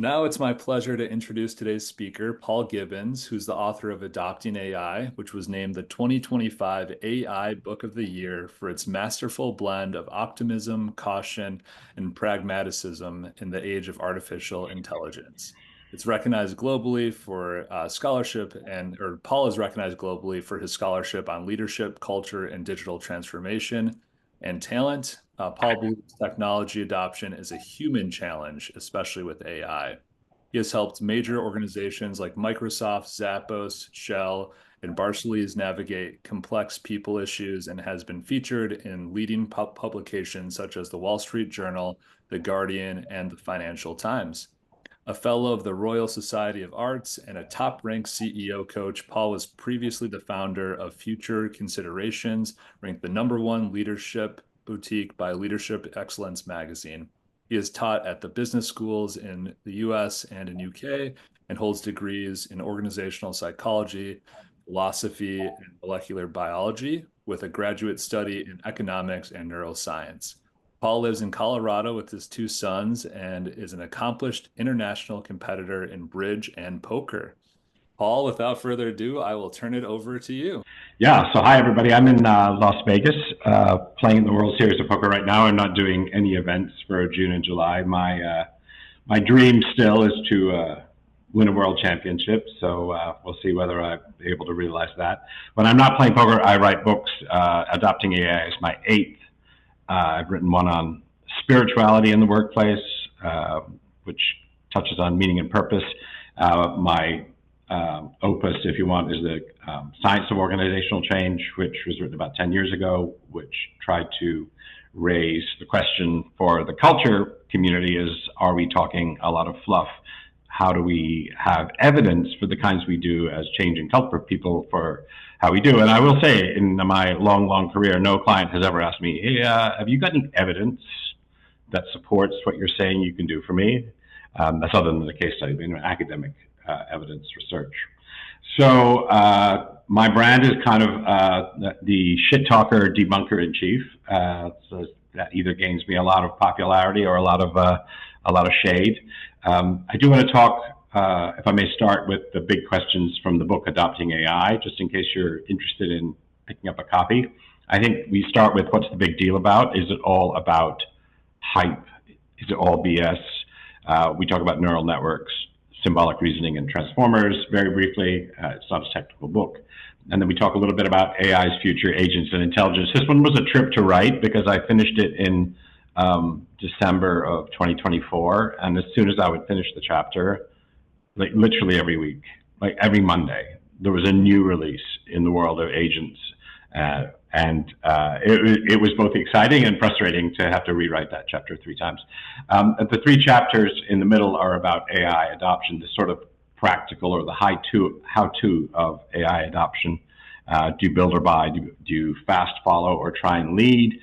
Now it's my pleasure to introduce today's speaker, Paul Gibbons, who's the author of Adopting AI, which was named the 2025 AI Book of the Year for its masterful blend of optimism, caution, and pragmaticism in the age of artificial intelligence. It's recognized globally for scholarship, or Paul is recognized globally for his scholarship on leadership, culture, and digital transformation and talent. Paul believes technology adoption is a human challenge, especially with AI. He has helped major organizations like Microsoft, Zappos, Shell, and Barclays navigate complex people issues and has been featured in leading publications such as the Wall Street Journal, The Guardian, and the Financial Times. A fellow of the Royal Society of Arts and a top-ranked CEO coach, Paul was previously the founder of Future Considerations, ranked the #1 leadership boutique by Leadership Excellence magazine. He has taught at the business schools in the US and in UK and holds degrees in organizational psychology, philosophy, and molecular biology with a graduate study in economics and neuroscience. Paul lives in Colorado with his two sons and is an accomplished international competitor in bridge and poker. Paul, without further ado, I will turn it over to you. Yeah, so hi everybody. I'm in Las Vegas playing the World Series of Poker right now. I'm not doing any events for June and July. My dream still is to win a world championship, so we'll see whether I'm able to realize that. When I'm not playing poker, I write books. Adopting AI is my 8th. I've written one on spirituality in the workplace, which touches on meaning and purpose. My opus, if you want, is the Science of Organizational Change, which was written about 10 years ago, which tried to raise the question for the culture community is, are we talking a lot of fluff? How do we have evidence for the kinds we do as changing culture people for how we do? And I will say, in my long career, no client has ever asked me, hey, have you got any evidence that supports what you're saying you can do for me? That's other than the case study, academic evidence research. So my brand is kind of the shit talker debunker in chief. So that either gains me a lot of popularity or a lot of shade. I do want to talk, if I may start with the big questions from the book Adopting AI, just in case you're interested in picking up a copy. I think we start with what's the big deal about? Is it all about hype? Is it all BS? We talk about neural networks, symbolic reasoning, and transformers very briefly. It's not a technical book. And then we talk a little bit about AI's future, agents, and intelligence. This one was a trip to write because I finished it in December of 2024. And as soon as I would finish the chapter, like literally every week, like every Monday, there was a new release in the world of agents. It was both exciting and frustrating to have to rewrite that chapter 3 times. The 3 chapters in the middle are about AI adoption, the sort of practical or the how-to of AI adoption. Do you build or buy? Do you fast follow or try and lead?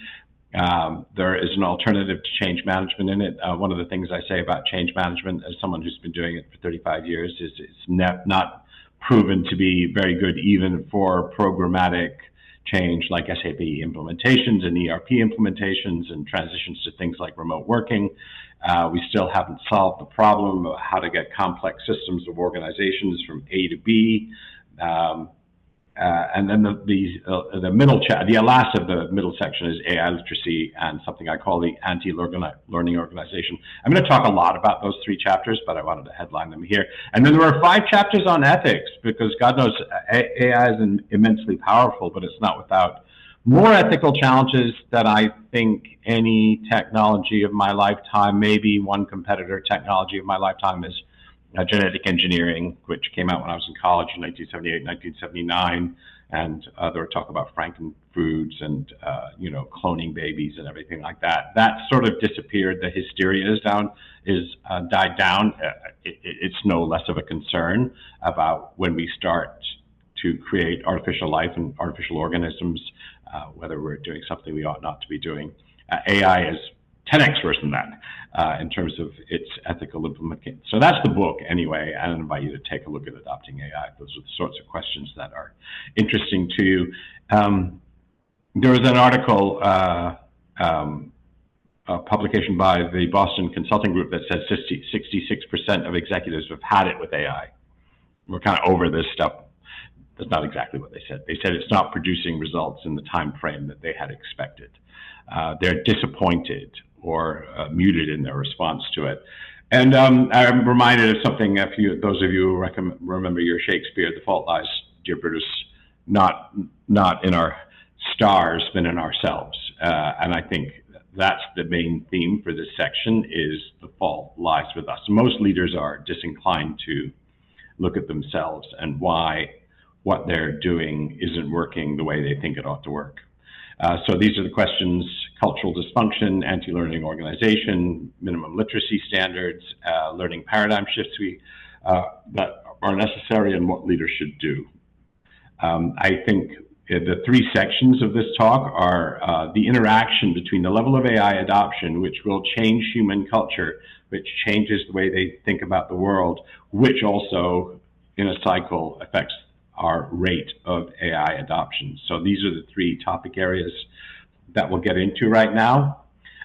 There is an alternative to change management in it. One of the things I say about change management as someone who's been doing it for 35 years is it's not proven to be very good even for programmatic change like SAP implementations and ERP implementations and transitions to things like remote working. We still haven't solved the problem of how to get complex systems of organizations from A to B. And then the middle the last of the middle section is AI literacy and something I call the anti-learning organization. I'm going to talk a lot about those 3 chapters, but I wanted to headline them here. And then there are 5 chapters on ethics because God knows AI is immensely powerful, but it's not without more ethical challenges that I think any technology of my lifetime, maybe one competitor technology of my lifetime is genetic engineering, which came out when I was in college in 1978, 1979, and there were talk about Frankenfoods and cloning babies and everything like that. That sort of disappeared. The hysteria is died down. It's no less of a concern about when we start to create artificial life and artificial organisms, whether we're doing something we ought not to be doing. AI is 10x worse than that in terms of its ethical implications. So that's the book anyway, and I invite you to take a look at Adopting AI. Those are the sorts of questions that are interesting to you. There was an article publication by the Boston Consulting Group that says 66% of executives have had it with AI. We're kind of over this stuff. That's not exactly what they said. They said it's not producing results in the time frame that they had expected. They're disappointed or muted in their response to it. And I'm reminded of something, those of you who remember your Shakespeare, the fault lies, dear Brutus, not in our stars, but in ourselves. And I think that's the main theme for this section, is the fault lies with us. Most leaders are disinclined to look at themselves and why what they're doing isn't working the way they think it ought to work. So these are the questions: cultural dysfunction, anti-learning organization, minimum literacy standards, learning paradigm shifts that are necessary, and what leaders should do. I think the three sections of this talk are the interaction between the level of AI adoption, which will change human culture, which changes the way they think about the world, which also, in a cycle, affects our rate of AI adoption. So these are the three topic areas that we'll get into right now.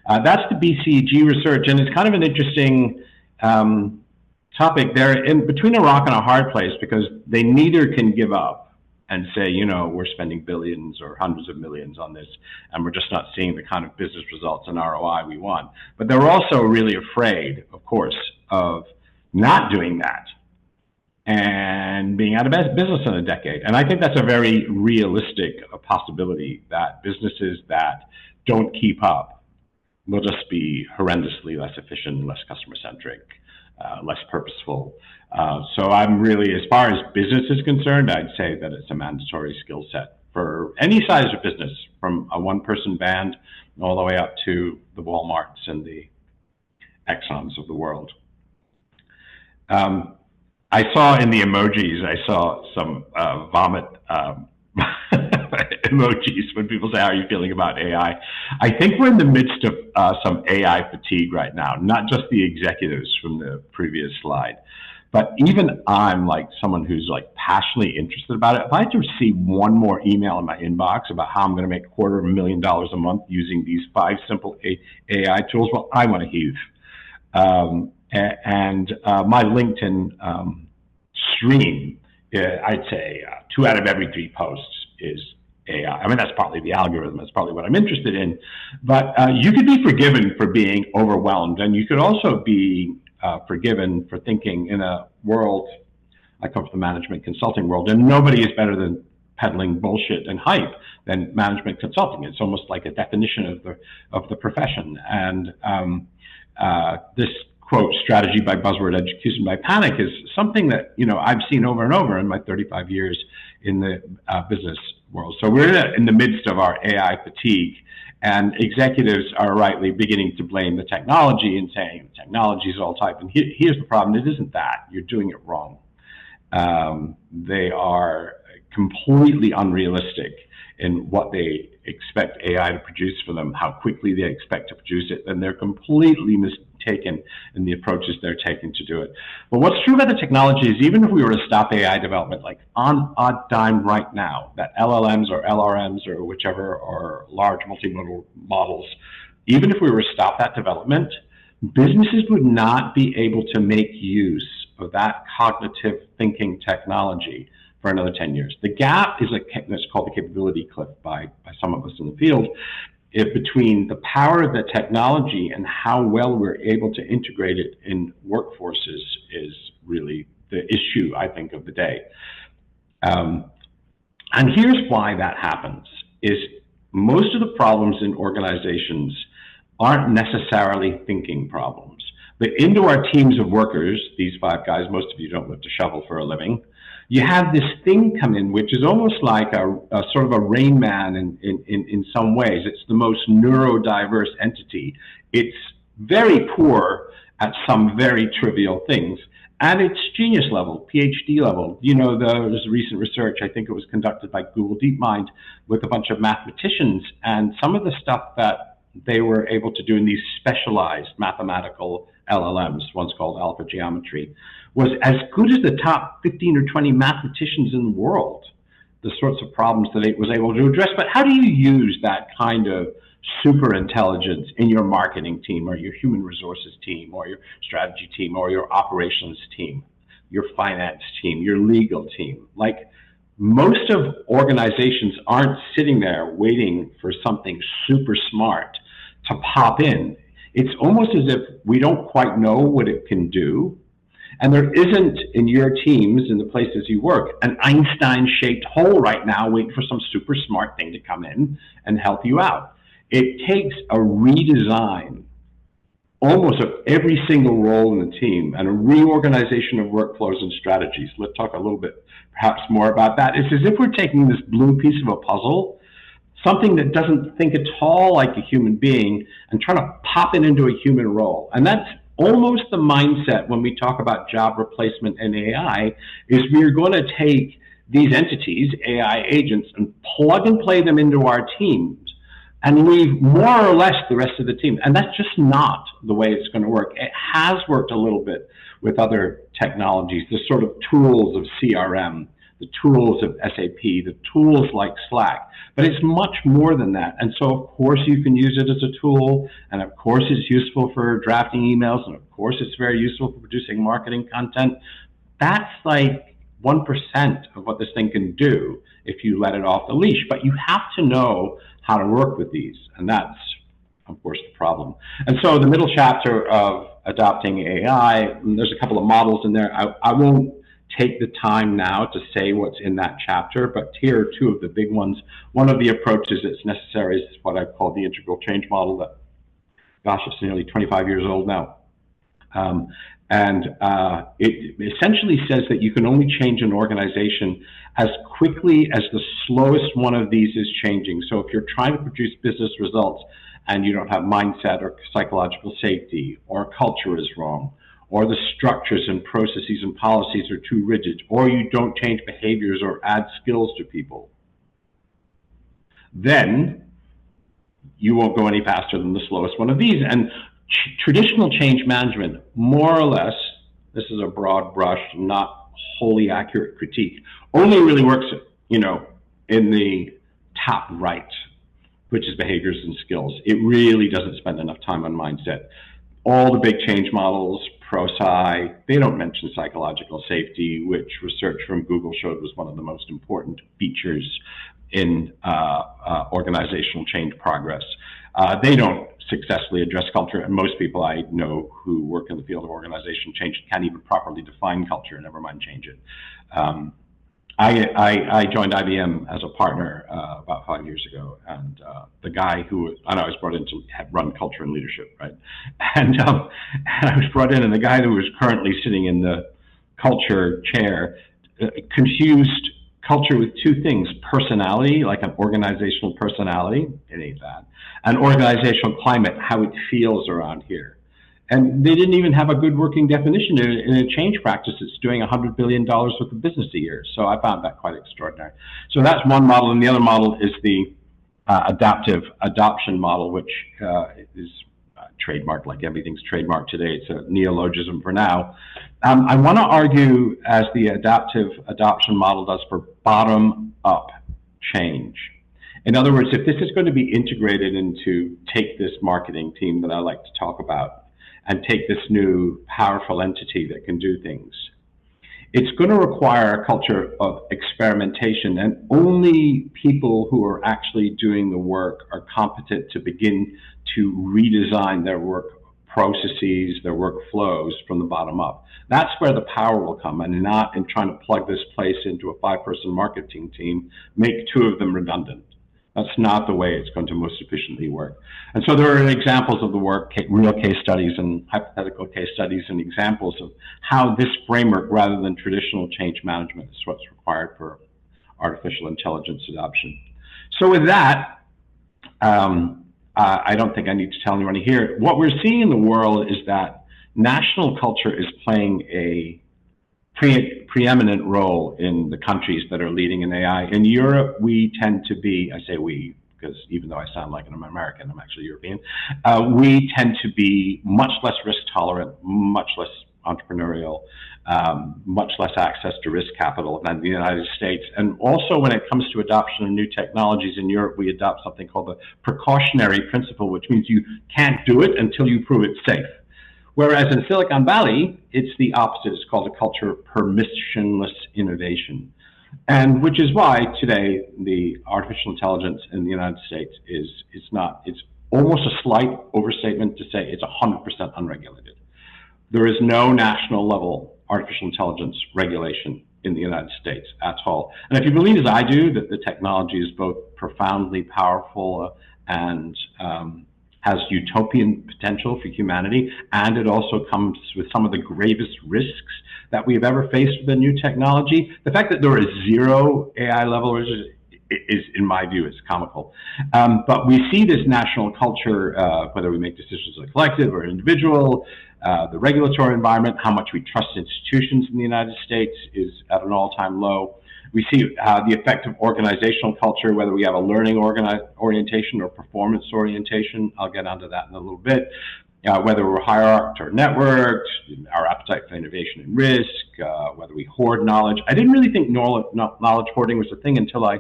That's the BCG research, and it's kind of an interesting topic. They're in between a rock and a hard place because they neither can give up and say, you know, we're spending billions or hundreds of millions on this, and we're just not seeing the kind of business results and ROI we want. But they're also really afraid, of course, of not doing that and being out of business in a decade. And I think that's a very realistic possibility, that businesses that don't keep up will just be horrendously less efficient, less customer-centric, less purposeful. So I'm really, as far as business is concerned, I'd say that it's a mandatory skill set for any size of business, from a one-person band all the way up to the Walmarts and the Exxons of the world. I saw in the emojis, I saw some vomit emojis when people say, how are you feeling about AI? I think we're in the midst of some AI fatigue right now, not just the executives from the previous slide, but even I'm like someone who's like passionately interested about it. If I had to receive one more email in my inbox about how I'm going to make $250,000 a month using these 5 simple AI tools, well, I want to heave. My LinkedIn stream, I'd say 2 out of every 3 posts is AI. I mean, that's partly the algorithm. That's probably what I'm interested in. But you could be forgiven for being overwhelmed, and you could also be forgiven for thinking in a world. I come from the management consulting world, and nobody is better than peddling bullshit and hype than management consulting. It's almost like a definition of the profession. And this quote, strategy by buzzword, execution by panic, is something that, you know, I've seen over and over in my 35 years in the business world. So we're in the midst of our AI fatigue, and executives are rightly beginning to blame the technology and saying technology is all type. And here's the problem: it isn't that. You're doing it wrong. They are completely unrealistic in what they expect AI to produce for them, how quickly they expect to produce it, and they're completely mistaken in the approaches they're taking to do it. But what's true about the technology is, even if we were to stop AI development, like on a dime right now, that LLMs or LRMs or whichever, or large multimodal models, even if we were to stop that development, businesses would not be able to make use of that cognitive thinking technology for another 10 years. The gap is it's called the capability cliff by some of us in the field, between the power of the technology and how well we're able to integrate it in workforces is really the issue, I think, of the day. And here's why that happens, is most of the problems in organizations aren't necessarily thinking problems. But into our teams of workers, these 5 guys, most of you don't lift a shovel for a living, you have this thing come in, which is almost like a sort of a Rain Man in some ways. It's the most neurodiverse entity. It's very poor at some very trivial things. At its genius level, PhD level, you know, there was recent research, I think it was conducted by Google DeepMind, with a bunch of mathematicians, and some of the stuff that they were able to do in these specialized mathematical LLMs, one's called alpha geometry, was as good as the top 15 or 20 mathematicians in the world, the sorts of problems that it was able to address. But how do you use that kind of super intelligence in your marketing team or your human resources team or your strategy team or your operations team, your finance team, your legal team. Like, most of organizations aren't sitting there waiting for something super smart to pop in. It's almost as if we don't quite know what it can do. And there isn't in your teams, in the places you work, an Einstein-shaped hole right now waiting for some super smart thing to come in and help you out. It takes a redesign almost of every single role in the team and a reorganization of workflows and strategies. Let's talk a little bit perhaps more about that. It's as if we're taking this blue piece of a puzzle, something that doesn't think at all like a human being, and trying to pop it into a human role. And that's almost the mindset when we talk about job replacement and AI, is we're going to take these entities, AI agents, and plug and play them into our teams and leave more or less the rest of the team. And that's just not the way it's going to work. It has worked a little bit with other technologies, the sort of tools of CRM, the tools of SAP, the tools like Slack, but it's much more than that. And so, of course, you can use it as a tool, and of course, it's useful for drafting emails, and of course, it's very useful for producing marketing content. That's like 1% of what this thing can do if you let it off the leash, but you have to know how to work with these, and that's, of course, the problem. And so the middle chapter of adopting AI, there's a couple of models in there. I won't take the time now to say what's in that chapter, but here are two of the big ones. One of the approaches that's necessary is what I call the integral change model that, gosh, it's nearly 25 years old now. It essentially says that you can only change an organization as quickly as the slowest one of these is changing. So if you're trying to produce business results and you don't have mindset or psychological safety, or culture is wrong, or the structures and processes and policies are too rigid, or you don't change behaviors or add skills to people, then you won't go any faster than the slowest one of these. And traditional change management, more or less, this is a broad brush, not wholly accurate critique, only really works, in the top right, which is behaviors and skills. It really doesn't spend enough time on mindset. All the big change models, ProSci, they don't mention psychological safety, which research from Google showed was one of the most important features in organizational change progress. They don't successfully address culture, and most people I know who work in the field of organizational change can't even properly define culture, never mind change it. I joined IBM as a partner about 5 years ago, and the guy who, I was brought in to run culture and leadership, right? And I was brought in, and the guy who was currently sitting in the culture chair confused culture with two things: personality, like an organizational personality, it ain't that, and organizational climate, how it feels around here. And they didn't even have a good working definition in a change practice that's doing $100 billion worth of business a year. So I found that quite extraordinary. So that's one model, and the other model is the adaptive adoption model, which is trademarked, like everything's trademarked today. It's a neologism for now. I want to argue, as the adaptive adoption model does, for bottom-up change. In other words, if this is going to be integrated into, take this marketing team that I like to talk about, and take this new powerful entity that can do things, it's going to require a culture of experimentation, and only people who are actually doing the work are competent to begin to redesign their work processes, their workflows from the bottom up. That's where the power will come, and not in trying to plug this place into a 5-person marketing team, make 2 of them redundant. That's not the way it's going to most efficiently work. And so there are examples of the work, real case studies and hypothetical case studies, and examples of how this framework, rather than traditional change management, is what's required for artificial intelligence adoption. So with that, I don't think I need to tell anyone here. What we're seeing in the world is that national culture is playing a preeminent role in the countries that are leading in AI. In Europe, we tend to be, I say we, because even though I sound like I'm American, I'm actually European, we tend to be much less risk tolerant, much less entrepreneurial, much less access to risk capital than the United States. And also when it comes to adoption of new technologies in Europe, we adopt something called the precautionary principle, which means you can't do it until you prove it's safe. Whereas in Silicon Valley, it's the opposite. It's called a culture of permissionless innovation. And which is why today the artificial intelligence in the United States is not, it's almost a slight overstatement to say it's 100% unregulated. There is no national level artificial intelligence regulation in the United States at all. And if you believe, as I do, that the technology is both profoundly powerful and has utopian potential for humanity, and it also comes with some of the gravest risks that we have ever faced with a new technology, the fact that there is zero AI level is, in my view, is comical. But we see this national culture, whether we make decisions as a collective or individual, the regulatory environment, how much we trust institutions in the United States is at an all-time low. We see the effect of organizational culture, whether we have a learning orientation or performance orientation. I'll get onto that in a little bit. Whether we're hierarched or networked, our appetite for innovation and risk, whether we hoard knowledge. I didn't really think knowledge hoarding was a thing until I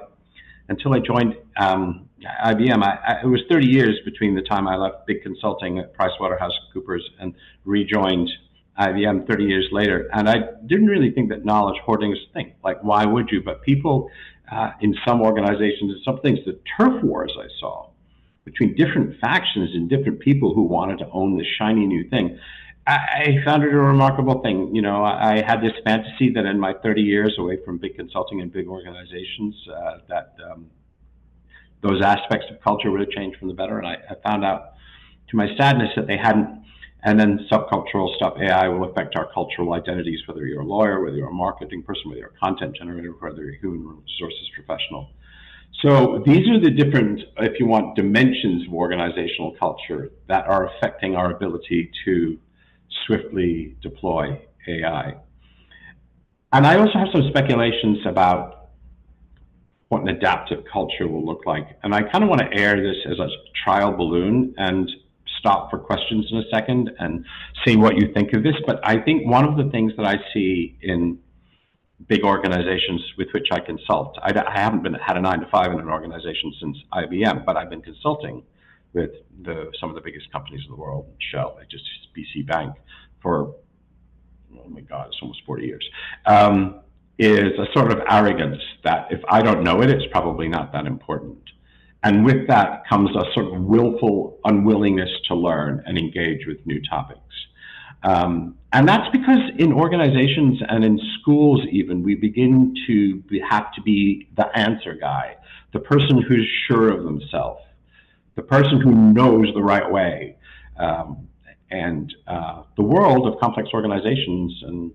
joined IBM. It was 30 years between the time I left big consulting at PricewaterhouseCoopers and rejoined IBM 30 years later. And I didn't really think that knowledge hoarding was a thing. Like, why would you? But people in some organizations and some things, the turf wars I saw between different factions and different people who wanted to own this shiny new thing, I found it a remarkable thing. You know, I had this fantasy that in my 30 years away from big consulting and big organizations, that those aspects of culture would have changed for the better. And I found out, to my sadness, that they hadn't. And then subcultural stuff, AI will affect our cultural identities, whether you're a lawyer, whether you're a marketing person, whether you're a content generator, whether you're a human resources professional. So these are the different, if you want, dimensions of organizational culture that are affecting our ability to swiftly deploy AI. And I also have some speculations about what an adaptive culture will look like. And I kind of want to air this as a trial balloon and stop for questions in a second and see what you think of this. But I think one of the things that I see in big organizations with which I consult, I haven't had a 9-to-5 in an organization since IBM, but I've been consulting with some of the biggest companies in the world, Shell, HSBC Bank, for, oh my God, it's almost 40 years, is a sort of arrogance that if I don't know it, it's probably not that important. And with that comes a sort of willful unwillingness to learn and engage with new topics. And that's because in organizations and in schools even, we begin to have to be the answer guy, the person who's sure of themselves, the person who knows the right way. The world of complex organizations and,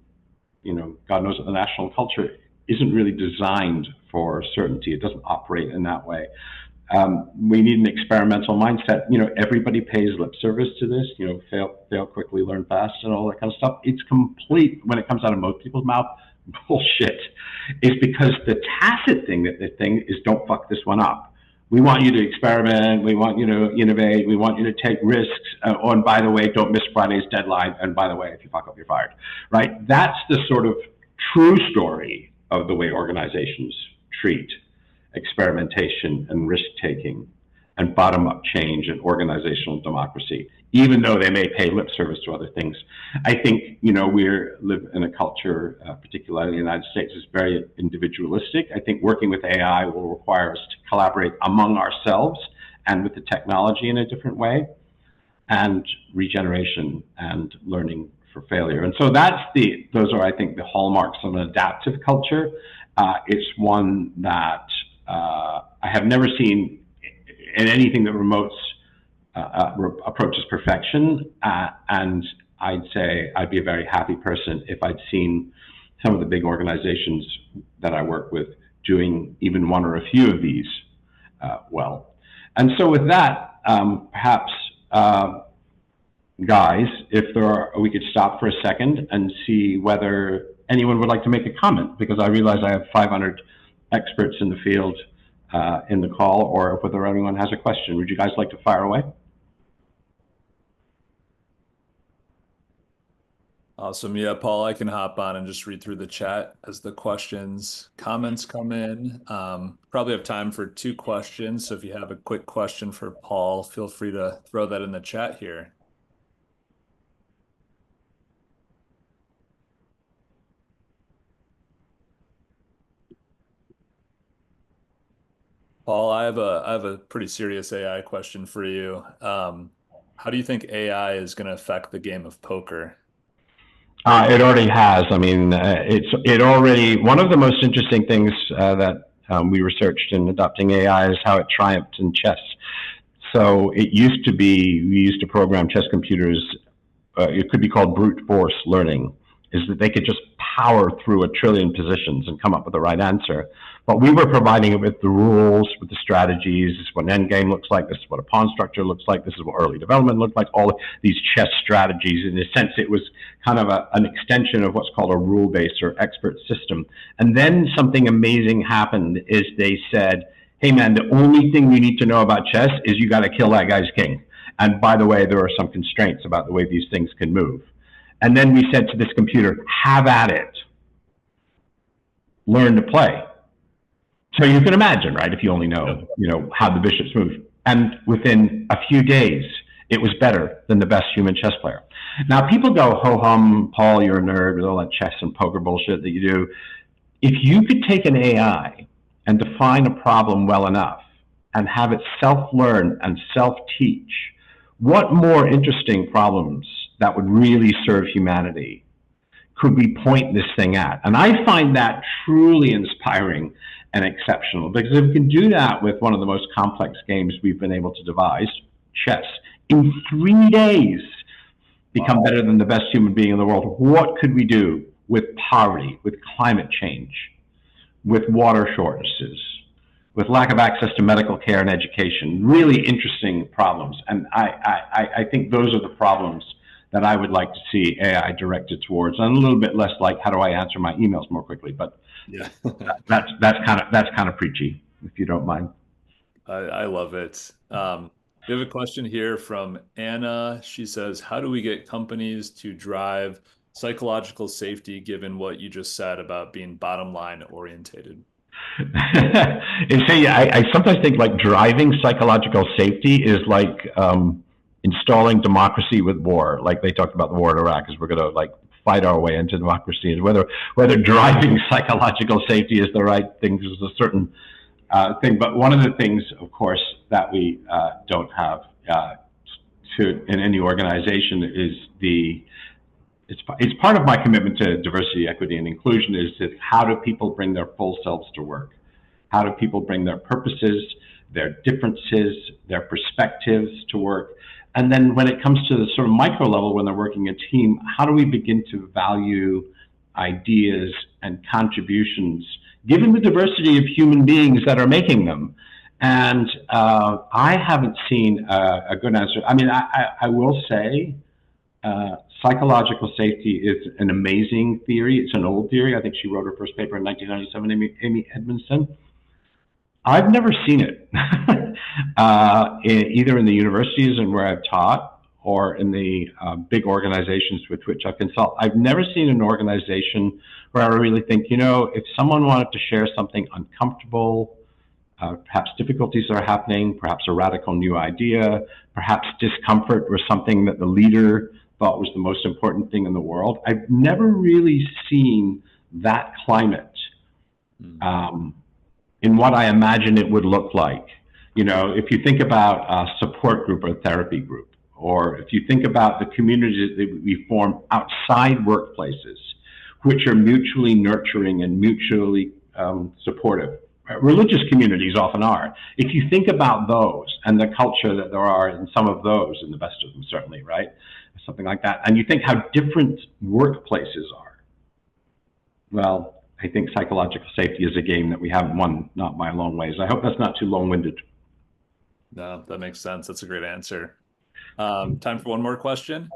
you know, God knows that the national culture isn't really designed for certainty. It doesn't operate in that way. We need an experimental mindset. You know, everybody pays lip service to this, you know, fail quickly, learn fast, and all that kind of stuff. It's complete, when it comes out of most people's mouth, bullshit. It's because the tacit thing that the thing is, don't fuck this one up. We want you to experiment. We want you to innovate. We want you to take risks. Oh, and by the way, don't miss Friday's deadline. And by the way, if you fuck up, you're fired, right? That's the sort of true story of the way organizations treat experimentation and risk-taking and bottom-up change and organizational democracy, even though they may pay lip service to other things. I think, you know, we live in a culture, particularly in the United States, is very individualistic. I think working with AI will require us to collaborate among ourselves and with the technology in a different way, and regeneration and learning for failure. And so those are, I think, the hallmarks of an adaptive culture. It's one that I have never seen in anything that approaches perfection. And I'd say I'd be a very happy person if I'd seen some of the big organizations that I work with doing even one or a few of these well. And so with that, perhaps, guys, we could stop for a second and see whether anyone would like to make a comment, because I realize I have 500 experts in the field in the call, or whether anyone has a question. Would you guys like to fire away? Awesome. Yeah, Paul, I can hop on and just read through the chat as the questions, comments come in. Probably have time for two questions. So if you have a quick question for Paul, feel free to throw that in the chat here. Paul, I have a pretty serious AI question for you. How do you think AI is going to affect the game of poker? It already has. I mean, it already. One of the most interesting things that we researched in adopting AI is how it triumphed in chess. So it used to be we used to program chess computers. It could be called brute force learning, is that they could just power through a trillion positions and come up with the right answer. But we were providing it with the rules, with the strategies. This is what an endgame looks like. This is what a pawn structure looks like. This is what early development looked like. All these chess strategies. In a sense, it was kind of an extension of what's called a rule-based or expert system. And then something amazing happened. Is they said, "Hey, man, the only thing you need to know about chess is you got to kill that guy's king. And by the way, there are some constraints about the way these things can move." And then we said to this computer, "Have at it. Learn to play." So you can imagine, right? If you only Yep. know how the bishops move. And within a few days, it was better than the best human chess player. Now people go, "Ho hum, Paul, you're a nerd with all that chess and poker bullshit that you do." If you could take an AI and define a problem well enough and have it self-learn and self-teach, what more interesting problems that would really serve humanity could we point this thing at? And I find that truly inspiring and exceptional, because if we can do that with one of the most complex games we've been able to devise, chess, in 3 days become Wow. better than the best human being in the world, what could we do with poverty, with climate change, with water shortages, with lack of access to medical care and education? Really interesting problems. And I think those are the problems that I would like to see AI directed towards, and a little bit less like how do I answer my emails more quickly. But Yeah. that's kind of preachy, if you don't mind. I love it. We have a question here from Anna. She says, how do we get companies to drive psychological safety given what you just said about being bottom line orientated? And say, I sometimes think like driving psychological safety is like installing democracy with war. Like they talked about the war in Iraq, is we're going to like fight our way into democracy, and whether driving psychological safety is the right thing is a certain thing. But one of the things, of course, that we don't have in any organization is it's part of my commitment to diversity, equity, and inclusion, is that how do people bring their full selves to work? How do people bring their purposes, their differences, their perspectives to work? And then when it comes to the sort of micro level, when they're working a team, how do we begin to value ideas and contributions, given the diversity of human beings that are making them? And I haven't seen a good answer. I mean, I will say psychological safety is an amazing theory. It's an old theory. I think she wrote her first paper in 1997, Amy Edmondson. I've never seen it, either in the universities and where I've taught or in the big organizations with which I consult. I've never seen an organization where I really think, if someone wanted to share something uncomfortable, perhaps difficulties are happening, perhaps a radical new idea, perhaps discomfort or something that the leader thought was the most important thing in the world. I've never really seen that climate Hmm. in what I imagine it would look like. If you think about a support group or therapy group, or if you think about the communities that we form outside workplaces, which are mutually nurturing and mutually supportive. Religious communities often are. If you think about those and the culture that there are in some of those, in the best of them certainly, right? Something like that. And you think how different workplaces are. Well, I think psychological safety is a game that we haven't won, not by a long ways. I hope that's not too long-winded. No, that makes sense. That's a great answer. Time for one more question.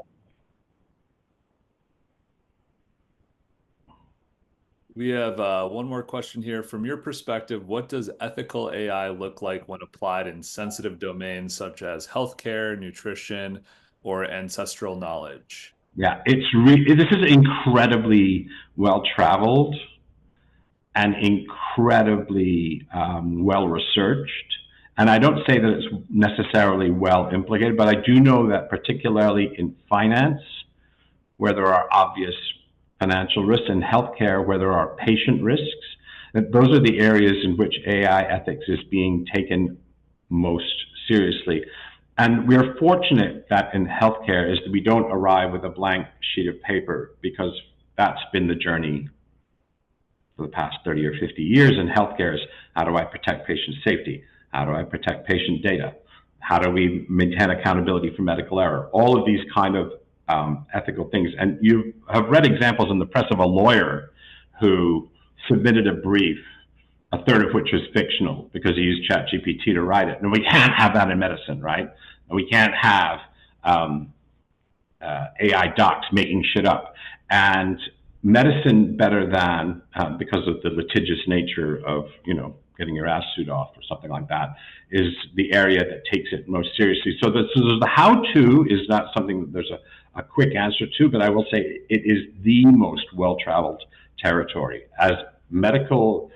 We have one more question here. From your perspective, what does ethical AI look like when applied in sensitive domains such as healthcare, nutrition, or ancestral knowledge? Yeah, this is incredibly well traveled and incredibly well researched. And I don't say that it's necessarily well implicated, but I do know that particularly in finance, where there are obvious financial risks, and healthcare, where there are patient risks, that those are the areas in which AI ethics is being taken most seriously. And we're fortunate that in healthcare is that we don't arrive with a blank sheet of paper, because that's been the journey for the past 30 or 50 years in healthcare is, how do I protect patient safety? How do I protect patient data? How do we maintain accountability for medical error? All of these kind of ethical things. And you have read examples in the press of a lawyer who submitted a brief, a third of which was fictional, because he used ChatGPT to write it. And we can't have that in medicine, right? And we can't have AI docs making shit up. And medicine, better than, because of the litigious nature of, getting your ass sued off or something like that, is the area that takes it most seriously. So the how-to is not something that there's a quick answer to, but I will say it is the most well-traveled territory. As medical,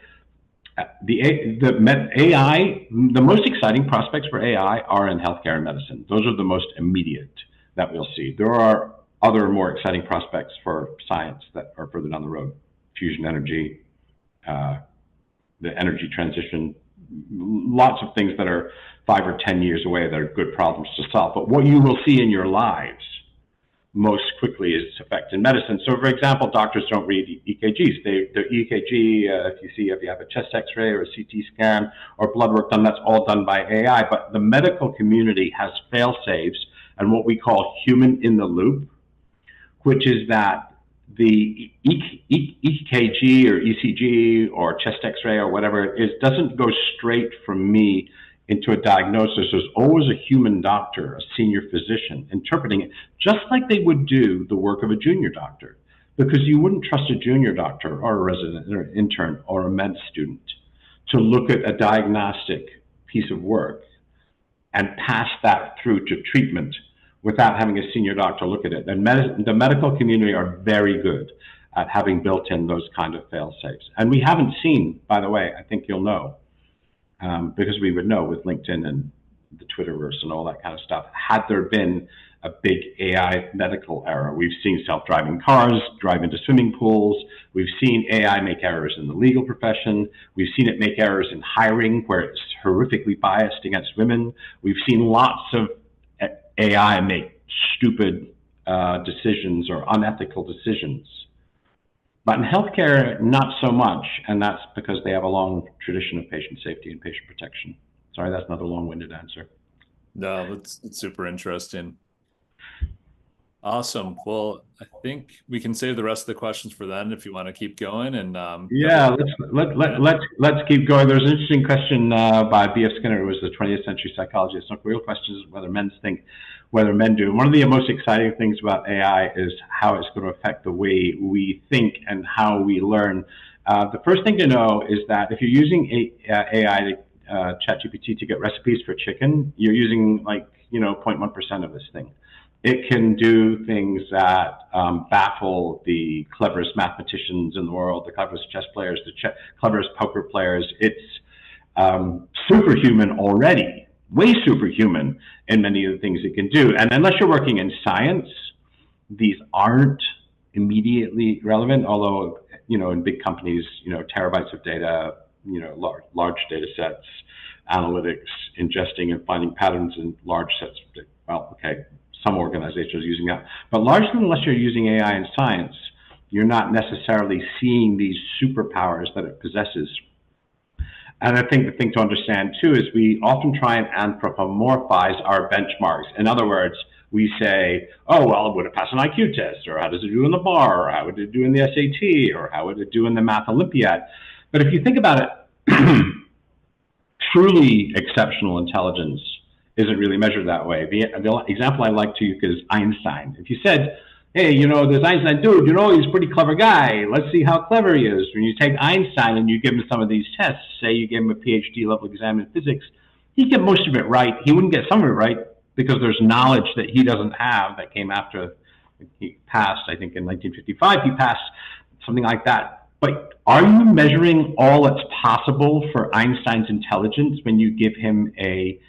AI, the most exciting prospects for AI are in healthcare and medicine. Those are the most immediate that we'll see. There are other more exciting prospects for science that are further down the road. Fusion energy, the energy transition, lots of things that are 5 or 10 years away that are good problems to solve. But what you will see in your lives most quickly is its effect in medicine. So, for example, doctors don't read EKGs. Their EKG, if you have a chest X-ray or a CT scan or blood work done, that's all done by AI. But the medical community has fail-safes and what we call human in the loop, which is that the EKG or ECG or chest X-ray or whatever it is doesn't go straight from me into a diagnosis. There's always a human doctor, a senior physician, interpreting it, just like they would do the work of a junior doctor, because you wouldn't trust a junior doctor or a resident or an intern or a med student to look at a diagnostic piece of work and pass that through to treatment without having a senior doctor look at it. And the medical community are very good at having built in those kind of fail-safes. And we haven't seen, by the way, I think you'll know, because we would know with LinkedIn and the Twitterverse and all that kind of stuff, had there been a big AI medical error. We've seen self-driving cars drive into swimming pools. We've seen AI make errors in the legal profession. We've seen it make errors in hiring where it's horrifically biased against women. We've seen lots of AI make stupid decisions or unethical decisions. But in healthcare, not so much, and that's because they have a long tradition of patient safety and patient protection. Sorry, that's another long-winded answer. No, it's super interesting. Awesome. Well, I think we can save the rest of the questions for then if you want to keep going. And yeah, let's keep going. There's an interesting question by B.F. Skinner, who was the 20th century psychologist. Some real questions whether men do. One of the most exciting things about AI is how it's going to affect the way we think and how we learn. The first thing to know is that if you're using AI, ChatGPT, to get recipes for chicken, you're using 0.1% of this thing. It can do things that baffle the cleverest mathematicians in the world, the cleverest chess players, the cleverest poker players. It's superhuman already, way superhuman in many of the things it can do. And unless you're working in science, these aren't immediately relevant, although, in big companies, terabytes of data, large data sets, analytics, ingesting and finding patterns in large sets. Well, okay. Some organizations are using that. But largely, unless you're using AI in science, you're not necessarily seeing these superpowers that it possesses. And I think the thing to understand, too, is we often try and anthropomorphize our benchmarks. In other words, we say, oh, well, would it pass an IQ test? Or how does it do in the bar? Or how would it do in the SAT? Or how would it do in the Math Olympiad? But if you think about it, truly exceptional intelligence isn't really measured that way. The example I like to use is Einstein. If you said, hey, this Einstein dude, he's a pretty clever guy. Let's see how clever he is. When you take Einstein and you give him some of these tests, say you gave him a PhD level exam in physics, he'd get most of it right. He wouldn't get some of it right because there's knowledge that he doesn't have that came after He passed, I think, in 1955. He passed something like that. But are you measuring all that's possible for Einstein's intelligence when you give him a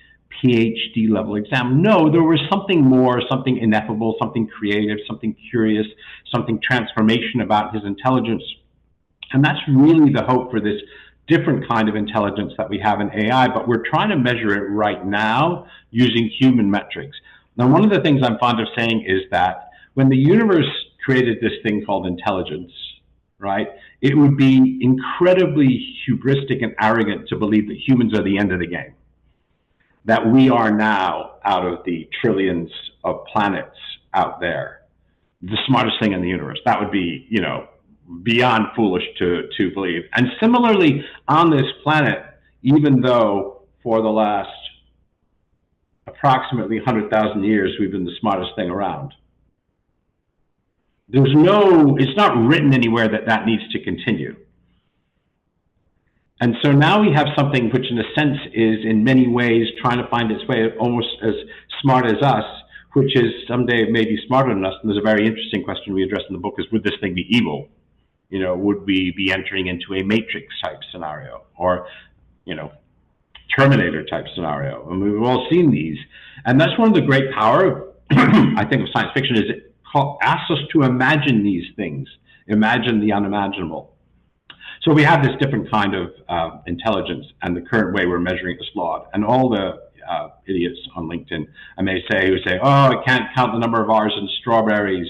PhD level exam? No, there was something more, something ineffable, something creative, something curious, something transformation about his intelligence. And that's really the hope for this different kind of intelligence that we have in AI, but we're trying to measure it right now using human metrics. Now, one of the things I'm fond of saying is that when the universe created this thing called intelligence, right, it would be incredibly hubristic and arrogant to believe that humans are the end of the game, that we are now, out of the trillions of planets out there, the smartest thing in the universe. That would be, you know, beyond foolish to believe. And similarly, on this planet, even though for the last approximately 100,000 years we've been the smartest thing around, it's not written anywhere that that needs to continue. And so now we have something which in a sense is in many ways trying to find its way almost as smart as us, which is someday maybe smarter than us. And there's a very interesting question we address in the book is, would this thing be evil? You know, would we be entering into a Matrix type scenario or, you know, Terminator type scenario? And we've all seen these. And that's one of the great power, I think, of science fiction is it asks us to imagine these things, imagine the unimaginable. So we have this different kind of intelligence, and the current way we're measuring it is flawed. And all the idiots on LinkedIn, I may say, who say, oh, I can't count the number of R's in strawberries.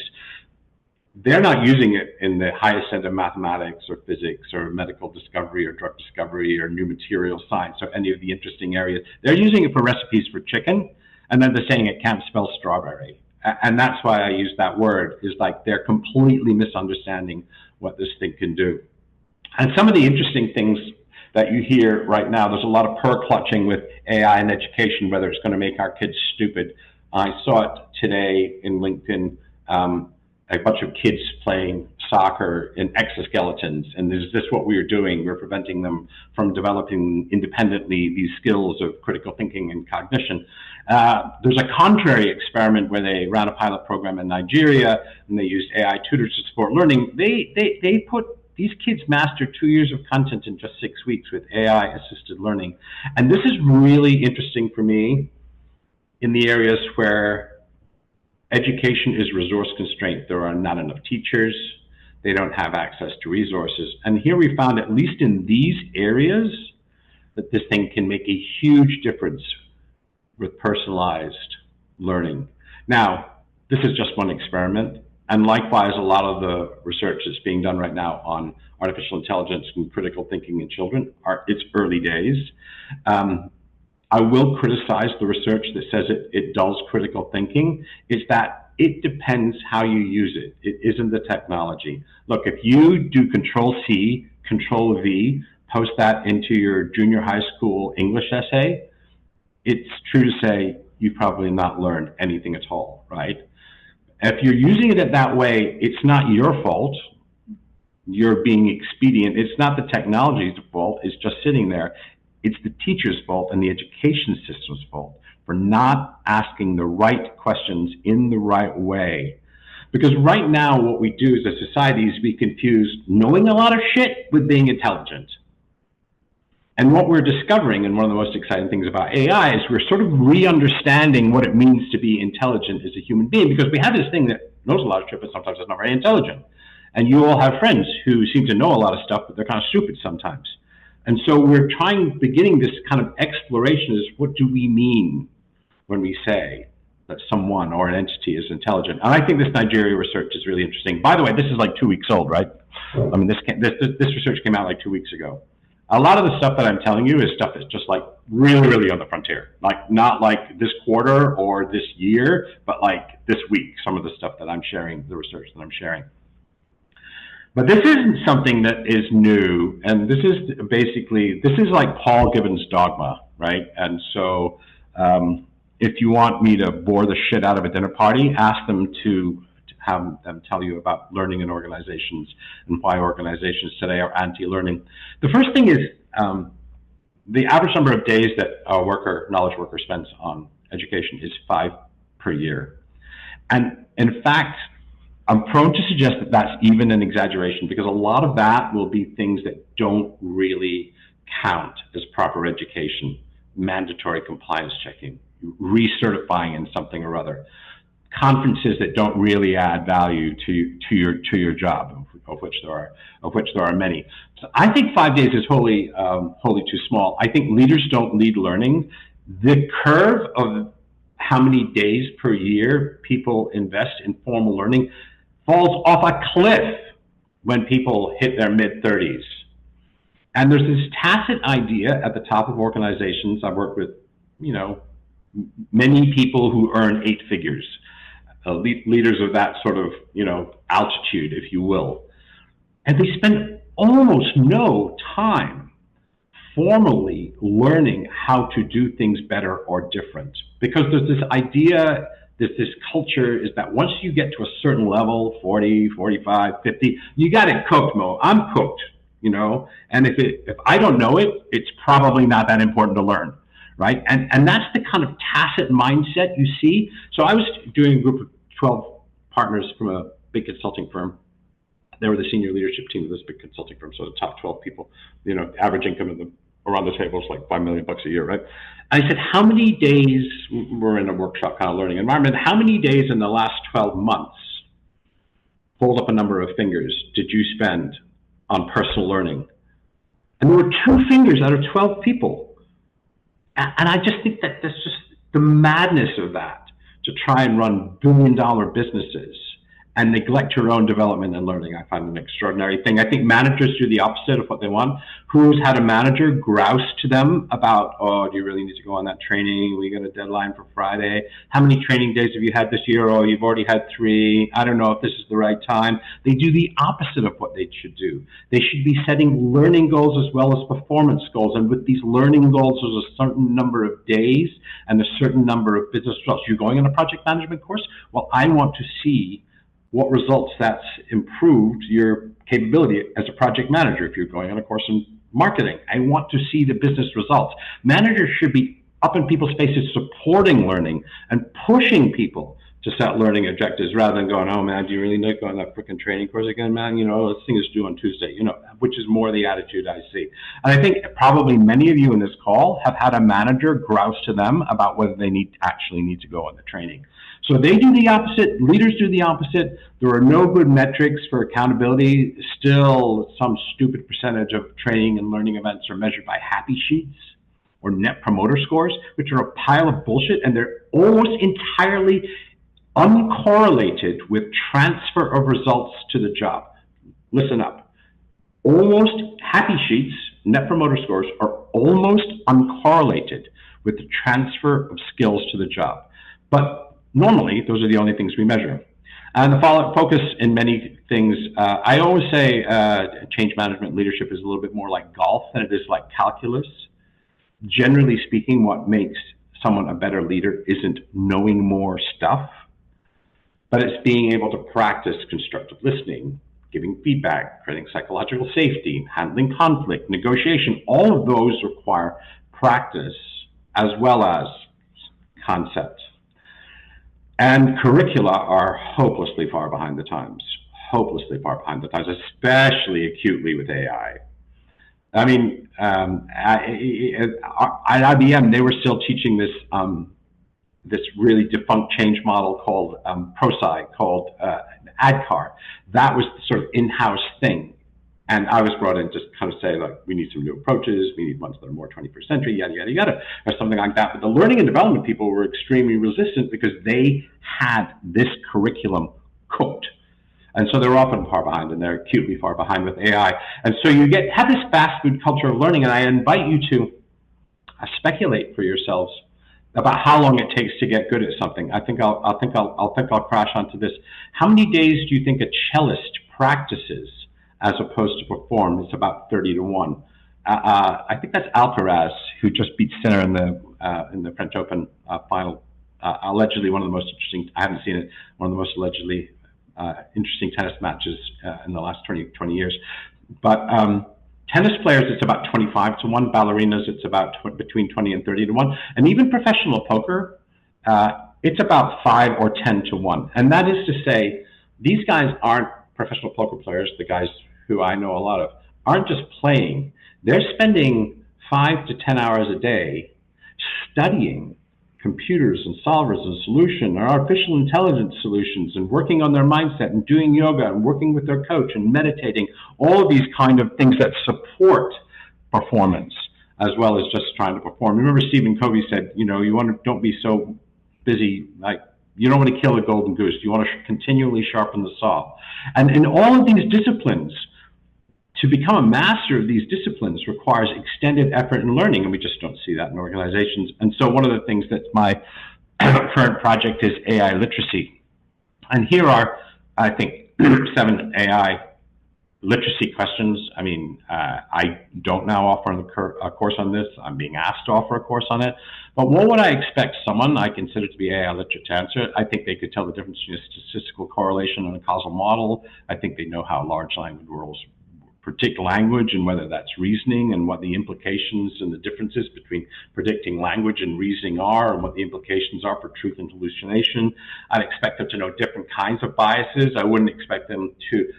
They're not using it in the highest end of mathematics or physics or medical discovery or drug discovery or new material science or any of the interesting areas. They're using it for recipes for chicken, and then they're saying it can't spell strawberry. And that's why I use that word, is like they're completely misunderstanding what this thing can do. And some of the interesting things that you hear right now, there's a lot of pearl clutching with AI in education, whether it's going to make our kids stupid. I saw it today in LinkedIn, a bunch of kids playing soccer in exoskeletons. And is this what we are doing? We're preventing them from developing independently these skills of critical thinking and cognition. There's a contrary experiment where they ran a pilot program in Nigeria and they used AI tutors to support learning. They put these kids master 2 years of content in just 6 weeks with AI assisted learning. And this is really interesting for me in the areas where education is resource constraint. There are not enough teachers. They don't have access to resources. And here we found, at least in these areas, that this thing can make a huge difference with personalized learning. Now, this is just one experiment. And likewise, a lot of the research that's being done right now on artificial intelligence and critical thinking in children it's early days. I will criticize the research that says it dulls critical thinking. Is that it depends how you use it. It isn't the technology. Look, if you do Control-C, Control-V, post that into your junior high school English essay, it's true to say you've probably not learned anything at all, right? If you're using it that way, it's not your fault. You're being expedient. It's not the technology's fault. It's just sitting there. It's the teacher's fault and the education system's fault for not asking the right questions in the right way. Because right now, what we do as a society is we confuse knowing a lot of shit with being intelligent. And what we're discovering, and one of the most exciting things about AI, is we're sort of re-understanding what it means to be intelligent as a human being, because we have this thing that knows a lot of shit, but sometimes it's not very intelligent. And you all have friends who seem to know a lot of stuff, but they're kind of stupid sometimes. And so we're beginning this kind of exploration is, what do we mean when we say that someone or an entity is intelligent? And I think this Nigeria research is really interesting. By the way, this is like 2 weeks old, right? I mean, this research came out like 2 weeks ago. A lot of the stuff that I'm telling you is stuff that's just like really, really on the frontier. Like not like this quarter or this year, but like this week, some of the stuff that I'm sharing, the research that I'm sharing. But this isn't something that is new. And this is basically, this is like Paul Gibbons' dogma, right? And so if you want me to bore the shit out of a dinner party, ask them to have them tell you about learning in organizations and why organizations today are anti-learning. The first thing is the average number of days that a knowledge worker spends on education is 5 per year. And in fact, I'm prone to suggest that that's even an exaggeration, because a lot of that will be things that don't really count as proper education, mandatory compliance checking, recertifying in something or other, conferences that don't really add value to your job, of which there are many. So I think 5 days is wholly too small. I think leaders don't lead learning. The curve of how many days per year people invest in formal learning falls off a cliff when people hit their mid-30s. And there's this tacit idea at the top of organizations. I've worked with, many people who earn 8 figures, leaders of that sort of, altitude, if you will. And they spend almost no time formally learning how to do things better or different. Because there's this idea, this culture is that once you get to a certain level, 40, 45, 50, you got it cooked, Mo. I'm cooked, and if I don't know it, it's probably not that important to learn, right? And that's the kind of tacit mindset you see. So I was doing a group of 12 partners from a big consulting firm. They were the senior leadership team of this big consulting firm, so the top 12 people, average income of them around the table is like $5 million a year, right? And I said, how many days, we're in a workshop kind of learning environment, how many days in the last 12 months, hold up a number of fingers, did you spend on personal learning? And there were 2 fingers out of 12 people. And I just think that that's just the madness of that, to try and run billion-dollar businesses and neglect your own development and learning. I find an extraordinary thing. I think managers do the opposite of what they want. Who's had a manager grouse to them about, oh, do you really need to go on that training? We got a deadline for Friday. How many training days have you had this year? Oh, you've already had 3. I don't know if this is the right time. They do the opposite of what they should do. They should be setting learning goals as well as performance goals. And with these learning goals, there's a certain number of days and a certain number of business results. You're going on a project management course? Well, I want to see what results that's improved your capability as a project manager. If you're going on a course in marketing, I want to see the business results. Managers should be up in people's faces supporting learning and pushing people to set learning objectives, rather than going, oh man, do you really need to go on that freaking training course again, man? This thing is due on Tuesday, which is more the attitude I see. And I think probably many of you in this call have had a manager grouse to them about whether they actually need to go on the training. So they do the opposite, leaders do the opposite. There are no good metrics for accountability. Still, some stupid percentage of training and learning events are measured by happy sheets or net promoter scores, which are a pile of bullshit, and they're almost entirely uncorrelated with transfer of results to the job. Listen up. Almost happy sheets, net promoter scores, are almost uncorrelated with the transfer of skills to the job. But normally, those are the only things we measure. And the focus in many things, I always say change management leadership is a little bit more like golf than it is like calculus. Generally speaking, what makes someone a better leader isn't knowing more stuff, but it's being able to practice constructive listening, giving feedback, creating psychological safety, handling conflict, negotiation. All of those require practice as well as concept. And curricula are hopelessly far behind the times, especially acutely with AI. I mean, at IBM, they were still teaching this this really defunct change model called ProSci, called ADKAR. That was the sort of in-house thing. And I was brought in to kind of say, like, we need some new approaches, we need ones that are more 21st century, yada, yada, yada, or something like that. But the learning and development people were extremely resistant because they had this curriculum cooked. And so they're often far behind, and they're acutely far behind with AI. And so you have this fast food culture of learning, and I invite you to speculate for yourselves about how long it takes to get good at something. I think I'll crash onto this. How many days do you think a cellist practices as opposed to perform? It's about 30 to 1. I think that's Alcaraz, who just beat Sinner in the French Open final. Allegedly one of the most interesting, I haven't seen it, one of the most allegedly interesting tennis matches in the last 20 years. But tennis players, it's about 25 to 1. Ballerinas, it's about between 20 and 30 to 1. And even professional poker, it's about 5 or 10 to 1. And that is to say, these guys aren't professional poker players. The guys who I know a lot of aren't just playing. They're spending 5 to 10 hours a day studying computers and solvers and solution and artificial intelligence solutions and working on their mindset and doing yoga and working with their coach and meditating, all of these kind of things that support performance as well as just trying to perform. Remember Stephen Covey said, don't be so busy, like you don't want to kill a golden goose. You want to continually sharpen the saw. And in all of these disciplines, to become a master of these disciplines requires extended effort and learning, and we just don't see that in organizations. And so one of the things that's my current project is AI literacy. And here are, I think, 7 AI literacy questions. I mean, I don't now offer a course on this. I'm being asked to offer a course on it. But what would I expect someone I consider to be AI literate to answer? I think they could tell the difference between a statistical correlation and a causal model. I think they know how large language models predict language and whether that's reasoning and what the implications and the differences between predicting language and reasoning are and what the implications are for truth and hallucination. I'd expect them to know different kinds of biases. I wouldn't expect them to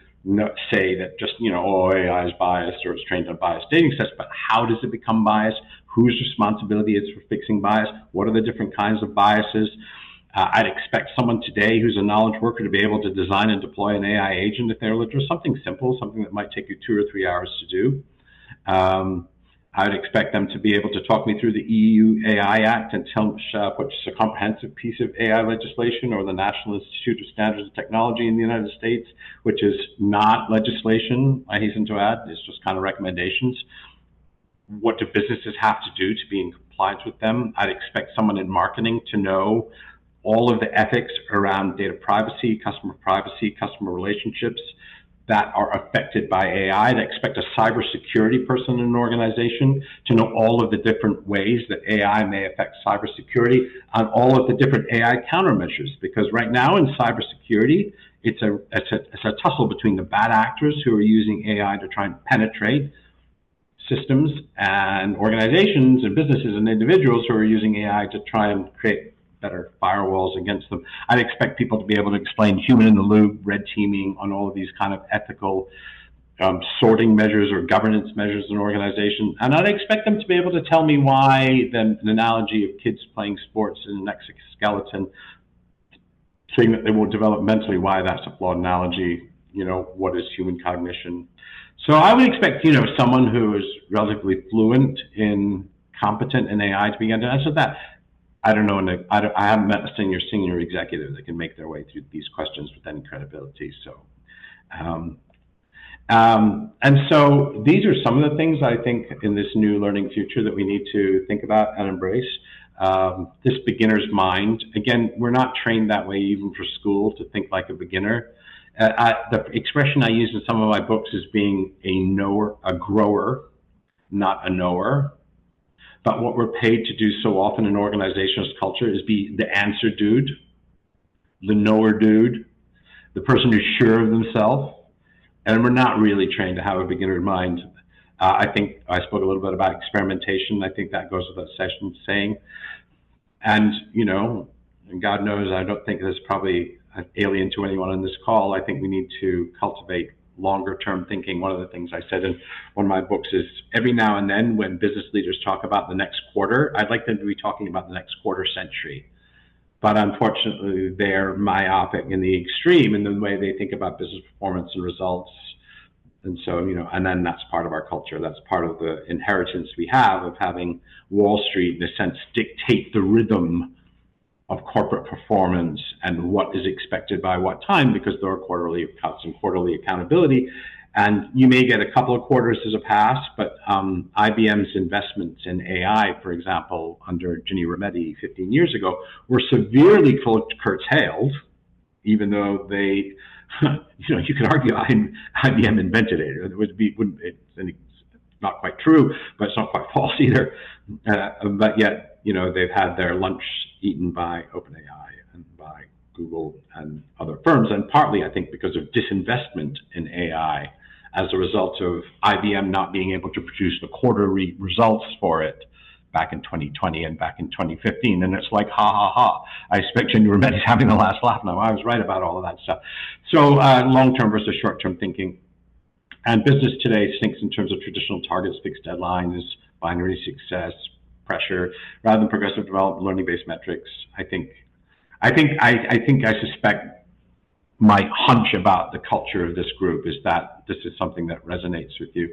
say that just, AI is biased or it's trained on biased dating sets, but how does it become biased? Whose responsibility is for fixing bias? What are the different kinds of biases? I'd expect someone today who's a knowledge worker to be able to design and deploy an AI agent if they're literate, something simple, something that might take you 2 or 3 hours to do. I'd expect them to be able to talk me through the EU AI Act and tell which is a comprehensive piece of AI legislation, or the National Institute of Standards and Technology in the United States, which is not legislation, I hasten to add. It's just kind of recommendations. What do businesses have to do to be in compliance with them? I'd expect someone in marketing to know all of the ethics around data privacy, customer relationships that are affected by AI. I'd expect a cybersecurity person in an organization to know all of the different ways that AI may affect cybersecurity and all of the different AI countermeasures. Because right now in cybersecurity, it's a tussle between the bad actors who are using AI to try and penetrate systems and organizations and businesses and individuals who are using AI to try and create better firewalls against them. I'd expect people to be able to explain human in the loop, red teaming on all of these kind of ethical sorting measures or governance measures in organizations. And I'd expect them to be able to tell me why the analogy of kids playing sports in an exoskeleton, saying that they will develop mentally, why that's a flawed analogy, what is human cognition. So I would expect, someone who is relatively fluent in competent in AI to begin to answer that. I don't know, I haven't met a senior executive that can make their way through these questions with any credibility. So, and so these are some of the things I think in this new learning future that we need to think about and embrace. This beginner's mind, again, we're not trained that way even for school to think like a beginner. The expression I use in some of my books is being a grower, not a knower. But what we're paid to do so often in organizational culture is be the answer dude, the knower dude, the person who's sure of themselves. And we're not really trained to have a beginner mind. I think I spoke a little bit about experimentation. I think that goes with that session saying. And, and God knows, I don't think that's probably alien to anyone on this call. I think we need to cultivate longer term thinking. One of the things I said in one of my books is every now and then when business leaders talk about the next quarter, I'd like them to be talking about the next quarter century. But unfortunately, they're myopic in the extreme in the way they think about business performance and results. And so, and then that's part of our culture. That's part of the inheritance we have of having Wall Street, in a sense, dictate the rhythm of corporate performance and what is expected by what time, because there are quarterly cuts and quarterly accountability. And you may get a couple of quarters as a pass, but IBM's investments in AI, for example, under Ginny Rometty 15 years ago, were severely curtailed, even though they, you could argue IBM invented it. It's not quite true, but it's not quite false either. But yet, they've had their lunch eaten by OpenAI and by Google and other firms, and partly, I think, because of disinvestment in AI as a result of IBM not being able to produce the quarterly results for it back in 2020 and back in 2015. And it's like, ha, ha, ha. I expect Ginger Remetti's having the last laugh now. I was right about all of that stuff. So long-term versus short-term thinking. And business today thinks in terms of traditional targets, fixed deadlines, binary success, pressure, rather than progressive development, learning-based metrics. I suspect my hunch about the culture of this group is that this is something that resonates with you.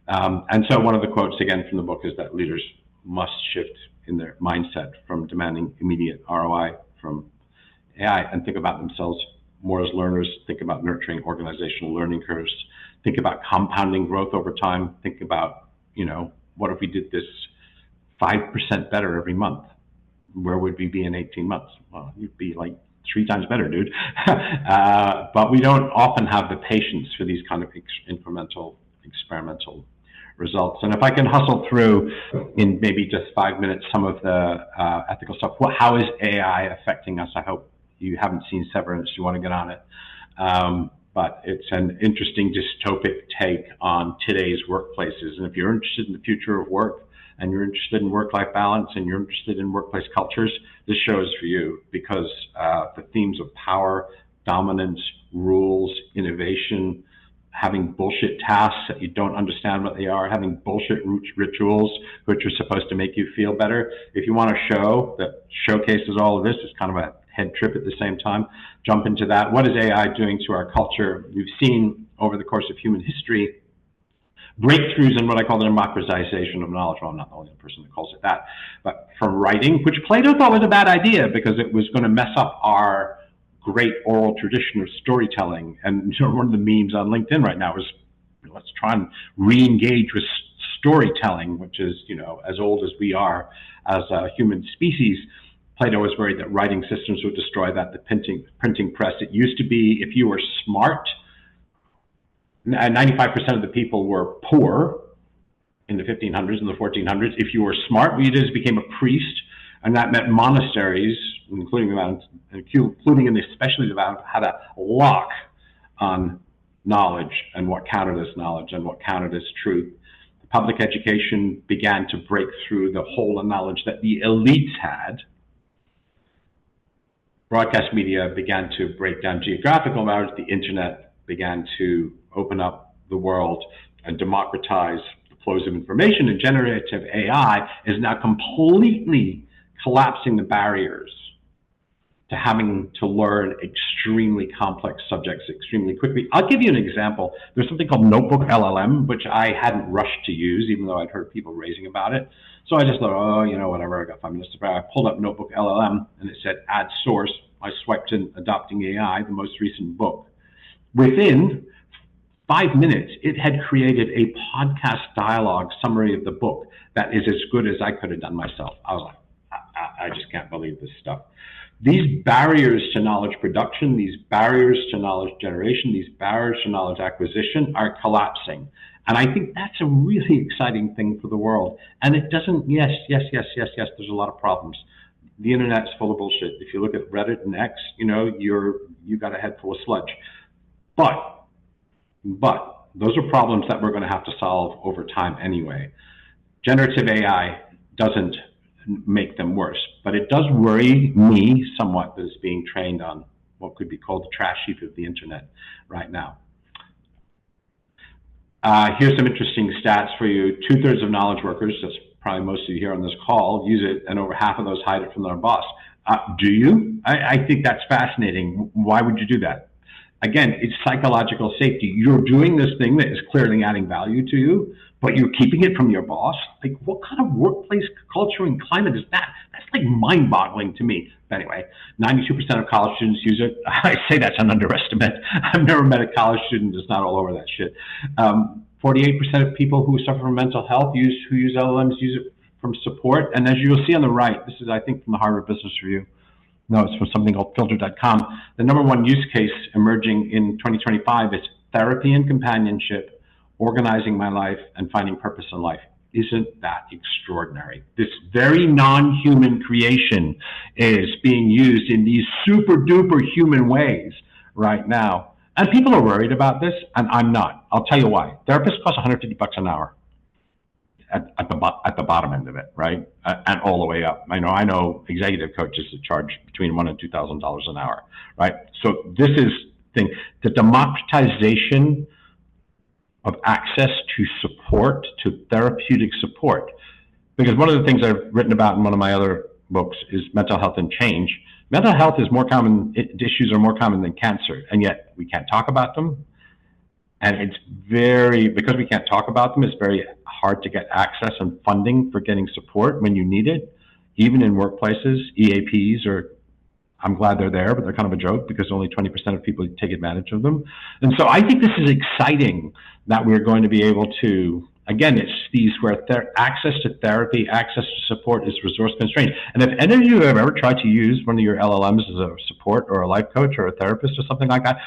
And so one of the quotes again from the book is that leaders must shift in their mindset from demanding immediate ROI from AI and think about themselves more as learners, think about nurturing organizational learning curves, think about compounding growth over time, think about, what if we did this 5% better every month? Where would we be in 18 months? Well, you'd be like 3 times better, dude. But we don't often have the patience for these kind of incremental, experimental results. And if I can hustle through in maybe just 5 minutes some of the ethical stuff, how is AI affecting us? I hope you haven't seen Severance, you want to get on it. But it's an interesting dystopic take on today's workplaces. And if you're interested in the future of work, and you're interested in work-life balance, and you're interested in workplace cultures, this show is for you, because the themes of power, dominance, rules, innovation, having bullshit tasks that you don't understand what they are, having bullshit rituals which are supposed to make you feel better. If you want a show that showcases all of this, it's kind of a head trip at the same time, jump into that. What is AI doing to our culture? We've seen over the course of human history breakthroughs in what I call the democratization of knowledge. Well, I'm not the only person that calls it that, but from writing, which Plato thought was a bad idea because it was going to mess up our great oral tradition of storytelling. And one of the memes on LinkedIn right now is, let's try and re-engage with storytelling, which is, as old as we are as a human species. Plato was worried that writing systems would destroy that, the printing press. It used to be, if you were smart, 95% of the people were poor in the 1500s and the 1400s. If you were smart, what you did is became a priest, and that meant monasteries, including in especially the Vatican, had a lock on knowledge and what counted as knowledge and what counted as truth. The public education began to break through the hole of knowledge that the elites had. Broadcast media began to break down geographical boundaries. The internet began to open up the world and democratize the flows of information, and generative AI is now completely collapsing the barriers to having to learn extremely complex subjects extremely quickly. I'll give you an example. There's something called Notebook LLM, which I hadn't rushed to use, even though I'd heard people raving about it. So I just thought, whatever, I got 5 minutes to spare. I pulled up Notebook LLM, and it said add source. I swiped in Adopting AI, the most recent book. Within 5 minutes, it had created a podcast dialogue summary of the book that is as good as I could have done myself. I was like, I just can't believe this stuff. These barriers to knowledge production, these barriers to knowledge generation, these barriers to knowledge acquisition are collapsing. And I think that's a really exciting thing for the world. And it doesn't, yes, there's a lot of problems. The internet's full of bullshit. If you look at Reddit and X, you got a head full of sludge. But those are problems that we're going to have to solve over time anyway. Generative AI doesn't make them worse, but it does worry me somewhat that it's being trained on what could be called the trash heap of the internet right now. Here's some interesting stats for you. 2/3 of knowledge workers, that's probably most of you here on this call, use it, and over half of those hide it from their boss. Do you? I think that's fascinating. Why would you do that? Again, it's psychological safety. You're doing this thing that is clearly adding value to you, but you're keeping it from your boss. Like, what kind of workplace culture and climate is that? That's like mind-boggling to me. But anyway, 92% of college students use it. I say that's an underestimate. I've never met a college student that's not all over that shit. 48% of people who suffer from mental health who use LLMs use it from support. And as you'll see on the right, this is, I think, from the Harvard Business Review. No, it's from something called filter.com. The #1 use case emerging in 2025 is therapy and companionship, organizing my life, and finding purpose in life. Isn't that extraordinary? This very non-human creation is being used in these super duper human ways right now. And people are worried about this, and I'm not. I'll tell you why. Therapists cost $150 an hour. at the bottom end of it, right? And all the way up. I know executive coaches that charge between $1,000 and $2,000 an hour, right? So this is the democratization of access to support, to therapeutic support. Because one of the things I've written about in one of my other books is mental health and change. Mental health is more common, issues are more common than cancer, and yet we can't talk about them. And it's because we can't talk about them, it's very hard to get access and funding for getting support when you need it. Even in workplaces, EAPs I'm glad they're there, but they're kind of a joke because only 20% of people take advantage of them. And so I think this is exciting that we're going to be able to, again, it's these where access to therapy, access to support is resource constrained. And if any of you have ever tried to use one of your LLMs as a support or a life coach or a therapist or something like that,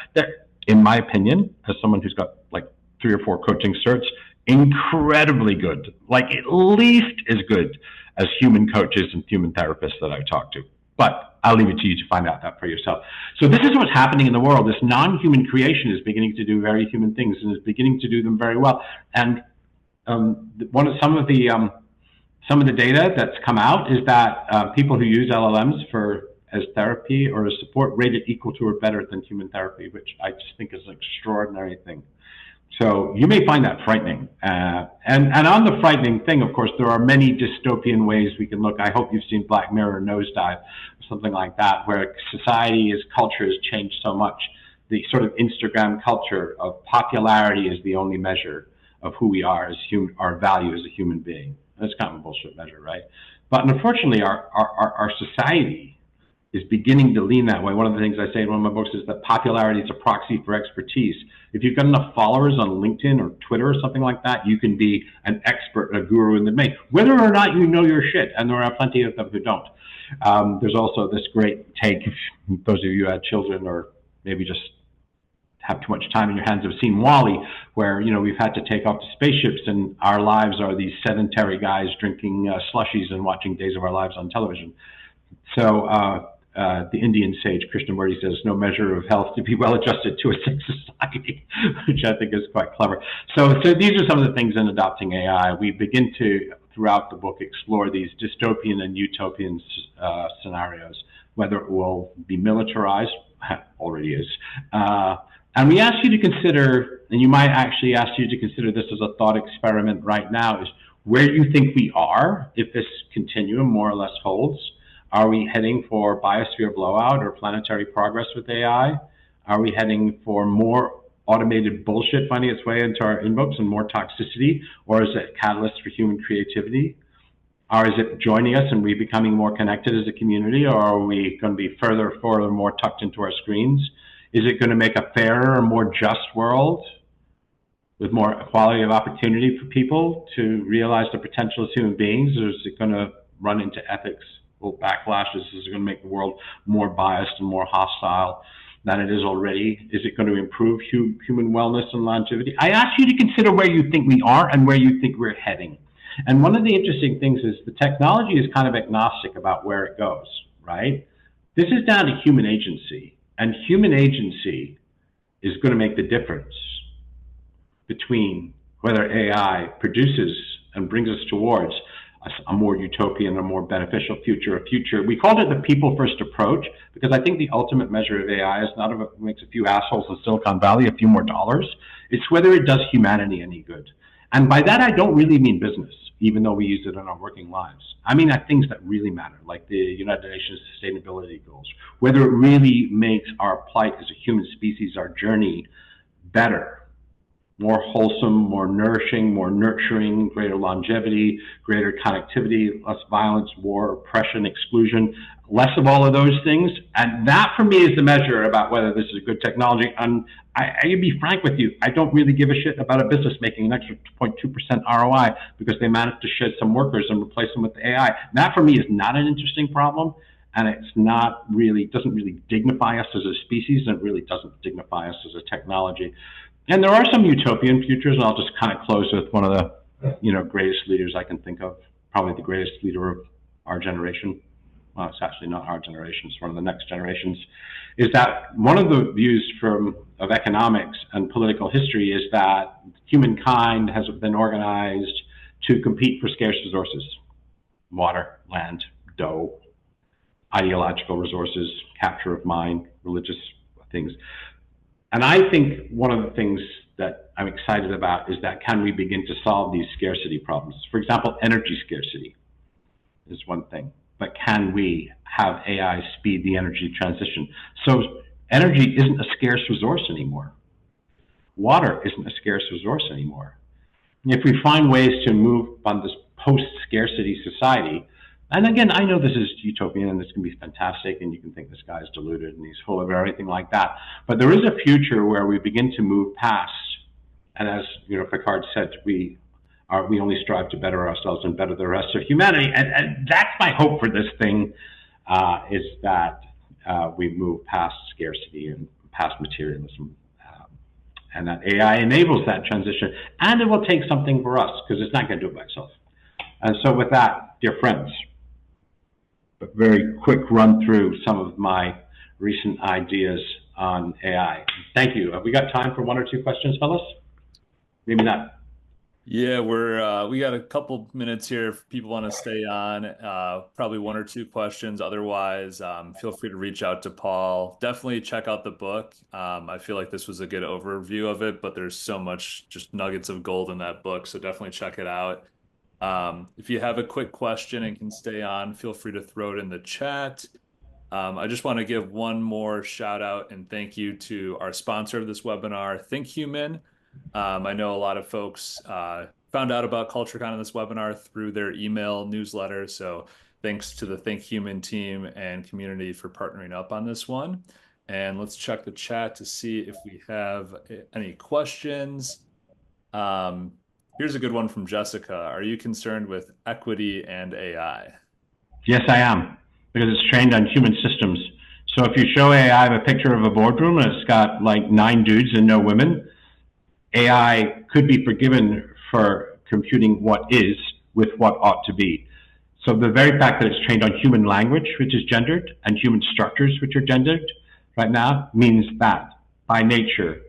in my opinion, as someone who's got like 3 or 4 coaching certs, incredibly good, like at least as good as human coaches and human therapists that I've talked to. But I'll leave it to you to find out that for yourself. So this is what's happening in the world. This non-human creation is beginning to do very human things and is beginning to do them very well. And some of the data that's come out is that people who use LLMs as therapy or as support rated equal to or better than human therapy, which I just think is an extraordinary thing. So you may find that frightening. And on the frightening thing, of course, there are many dystopian ways we can look. I hope you've seen Black Mirror Nosedive, or something like that, where culture has changed so much. The sort of Instagram culture of popularity is the only measure of who we are our value as a human being. That's kind of a bullshit measure, right? But unfortunately, our society is beginning to lean that way. One of the things I say in one of my books is that popularity is a proxy for expertise. If you've got enough followers on LinkedIn or Twitter or something like that, you can be an expert, a guru in the make, whether or not you know your shit, and there are plenty of them who don't. There's also this great take, if those of you who had children or maybe just have too much time in your hands have seen WALL-E, where we've had to take off to spaceships and our lives are these sedentary guys drinking slushies and watching Days of Our Lives on television. So the Indian sage Krishnamurti says, no measure of health to be well adjusted to a sick society, which I think is quite clever. So these are some of the things in adopting AI. We begin to, throughout the book, explore these dystopian and utopian scenarios, whether it will be militarized, already is. And we ask you to consider, and you might actually ask you to consider this as a thought experiment right now, is where you think we are if this continuum more or less holds. Are we heading for biosphere blowout or planetary progress with AI? Are we heading for more automated bullshit finding its way into our inbox and more toxicity? Or is it a catalyst for human creativity? Or is it joining us and we becoming more connected as a community? Or are we going to be further more tucked into our screens? Is it going to make a fairer, more just world with more equality of opportunity for people to realize their potential as human beings? Or is it going to run into ethics backlashes? Is it going to make the world more biased and more hostile than it is already? Is it going to improve human wellness and longevity? I ask you to consider where you think we are and where you think we're heading. And one of the interesting things is the technology is kind of agnostic about where it goes, right? This is down to human agency, and human agency is going to make the difference between whether AI produces and brings us towards a more utopian, a more beneficial future, we called it the people first approach, because I think the ultimate measure of AI is not if it makes a few assholes in Silicon Valley a few more dollars. It's whether it does humanity any good. And by that, I don't really mean business, even though we use it in our working lives. I mean at things that really matter, like the United Nations Sustainability Goals, whether it really makes our plight as a human species, our journey, better, more wholesome, more nourishing, more nurturing, greater longevity, greater connectivity, less violence, war, oppression, exclusion, less of all of those things. And that for me is the measure about whether this is a good technology. And I'll be frank with you, I don't really give a shit about a business making an extra 0.2% ROI because they managed to shed some workers and replace them with the AI. That for me is not an interesting problem. And it's not really, doesn't really dignify us as a species, and it really doesn't dignify us as a technology. And there are some utopian futures, and I'll just kind of close with one of the greatest leaders I can think of, probably the greatest leader of our generation. Well, it's actually not our generation, it's one of the next generations, is that one of the views of economics and political history is that humankind has been organized to compete for scarce resources: water, land, dough, ideological resources, capture of mind, religious things. And I think one of the things that I'm excited about is that can we begin to solve these scarcity problems? For example, energy scarcity is one thing, but can we have AI speed the energy transition? So energy isn't a scarce resource anymore. Water isn't a scarce resource anymore. If we find ways to move on this post-scarcity society, and again, I know this is utopian and this can be fantastic and you can think this guy's deluded and he's full of everything like that, but there is a future where we begin to move past, and as Picard said, we only strive to better ourselves and better the rest of humanity, and that's my hope for this thing, is that we move past scarcity and past materialism, and that AI enables that transition, and it will take something for us because it's not going to do it by itself. And so with that, dear friends, a very quick run through some of my recent ideas on AI. Thank you. Have we got time for one or two questions, fellas? Maybe not. Yeah, we got a couple minutes here if people want to stay on. Probably one or two questions. Otherwise, feel free to reach out to Paul. Definitely check out the book. I feel like this was a good overview of it, but there's so much just nuggets of gold in that book, so definitely check it out. If you have a quick question and can stay on, feel free to throw it in the chat. I just want to give one more shout out and thank you to our sponsor of this webinar, ThinkHuman. I know a lot of folks found out about CultureCon in this webinar through their email newsletter. So thanks to the ThinkHuman team and community for partnering up on this one. And let's check the chat to see if we have any questions. Here's a good one from Jessica. Are you concerned with equity and AI? Yes, I am, because it's trained on human systems. So if you show AI a picture of a boardroom and it's got like 9 dudes and no women, AI could be forgiven for computing what is with what ought to be. So the very fact that it's trained on human language, which is gendered, and human structures, which are gendered right now, means that by nature,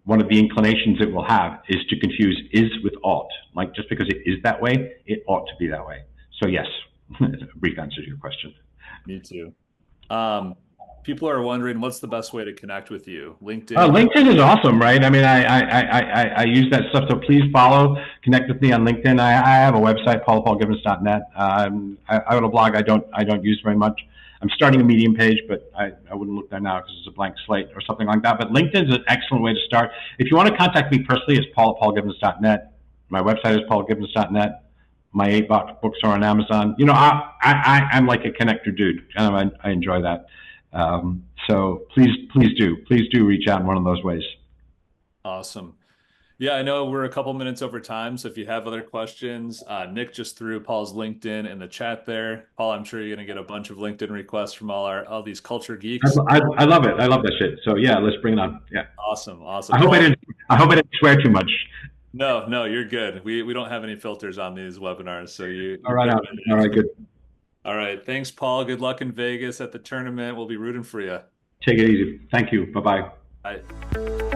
one of the inclinations it will have is to confuse is with ought. Like just because it is that way, it ought to be that way. So yes, brief answer to your question. Me too. People are wondering what's the best way to connect with you? LinkedIn? LinkedIn is awesome, right? I mean, I use that stuff. So please follow, connect with me on LinkedIn. I have a website, paulgibbons.net. I have a blog I don't use very much. I'm starting a Medium page, but I wouldn't look there now because it's a blank slate or something like that. But LinkedIn is an excellent way to start. If you want to contact me personally, it's paul@paulgibbons.net. My website is paulgibbons.net. My 8 books are on Amazon. I'm like a connector dude, and I enjoy that. So please do reach out in one of those ways. Awesome. Yeah, I know we're a couple minutes over time, so if you have other questions, Nick just threw Paul's LinkedIn in the chat there. Paul, I'm sure you're going to get a bunch of LinkedIn requests from all these culture geeks. I love it. I love that shit. So yeah, let's bring it on. Yeah. Awesome. I hope I didn't swear too much. No, you're good. We don't have any filters on these webinars, so all right, good. All right, thanks, Paul. Good luck in Vegas at the tournament. We'll be rooting for you. Take it easy. Thank you. Bye-bye. Bye.